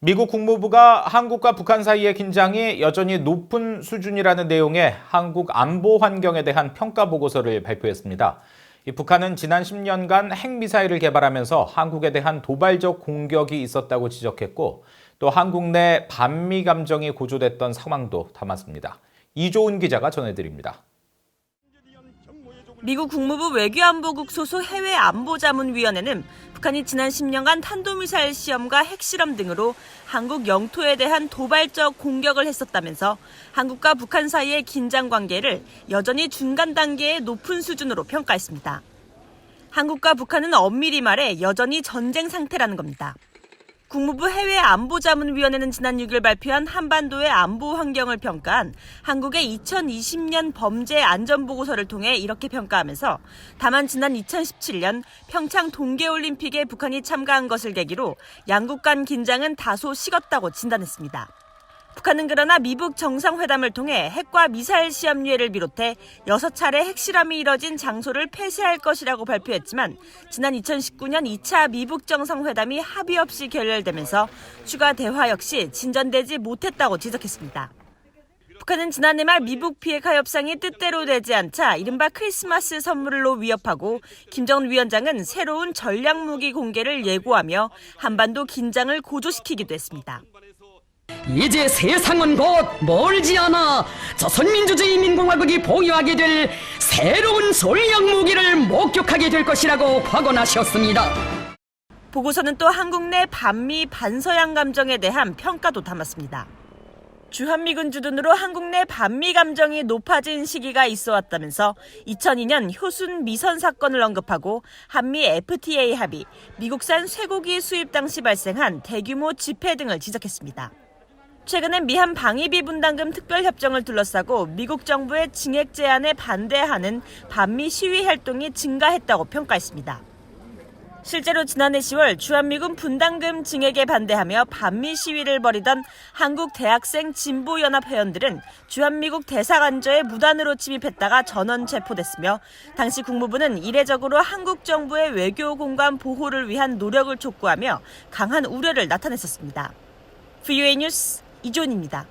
미국 국무부가 한국과 북한 사이의 긴장이 여전히 높은 수준이라는 내용의 한국 안보 환경에 대한 평가 보고서를 발표했습니다. 북한은 지난 10년간 핵미사일을 개발하면서 한국에 대한 도발적 공격이 있었다고 지적했고, 또 한국 내 반미 감정이 고조됐던 상황도 담았습니다. 이조은 기자가 전해드립니다. 미국 국무부 외교안보국 소속 해외안보자문위원회는 북한이 지난 10년간 탄도미사일 시험과 핵실험 등으로 한국 영토에 대한 도발적 공격을 했었다면서 한국과 북한 사이의 긴장 관계를 여전히 중간 단계의 높은 수준으로 평가했습니다. 한국과 북한은 엄밀히 말해 여전히 전쟁 상태라는 겁니다. 국무부 해외안보자문위원회는 지난 6일 발표한 한반도의 안보 환경을 평가한 한국의 2020년 범죄 안전보고서를 통해 이렇게 평가하면서 다만 지난 2017년 평창 동계올림픽에 북한이 참가한 것을 계기로 양국 간 긴장은 다소 식었다고 진단했습니다. 북한은 그러나 미북 정상회담을 통해 핵과 미사일 시험 유예를 비롯해 6차례 핵실험이 이뤄진 장소를 폐쇄할 것이라고 발표했지만 지난 2019년 2차 미북 정상회담이 합의 없이 결렬되면서 추가 대화 역시 진전되지 못했다고 지적했습니다. 북한은 지난해 말 미북 비핵화 협상이 뜻대로 되지 않자 이른바 크리스마스 선물로 위협하고 김정은 위원장은 새로운 전략무기 공개를 예고하며 한반도 긴장을 고조시키기도 했습니다. 이제 세상은 곧 멀지 않아 조선민주주의 인민공화국이 보유하게 될 새로운 전략 무기를 목격하게 될 것이라고 확언하셨습니다. 보고서는 또 한국 내 반미 반서양 감정에 대한 평가도 담았습니다. 주한미군 주둔으로 한국 내 반미 감정이 높아진 시기가 있어 왔다면서 2002년 효순 미선 사건을 언급하고 한미 FTA 합의, 미국산 쇠고기 수입 당시 발생한 대규모 집회 등을 지적했습니다. 최근엔 미한 방위비 분담금 특별협정을 둘러싸고 미국 정부의 증액 제한에 반대하는 반미 시위 활동이 증가했다고 평가했습니다. 실제로 지난해 10월 주한미군 분담금 증액에 반대하며 반미 시위를 벌이던 한국 대학생 진보연합 회원들은 주한미국 대사관저에 무단으로 침입했다가 전원 체포됐으며 당시 국무부는 이례적으로 한국 정부의 외교 공간 보호를 위한 노력을 촉구하며 강한 우려를 나타냈었습니다. VOA 뉴스 이조은입니다.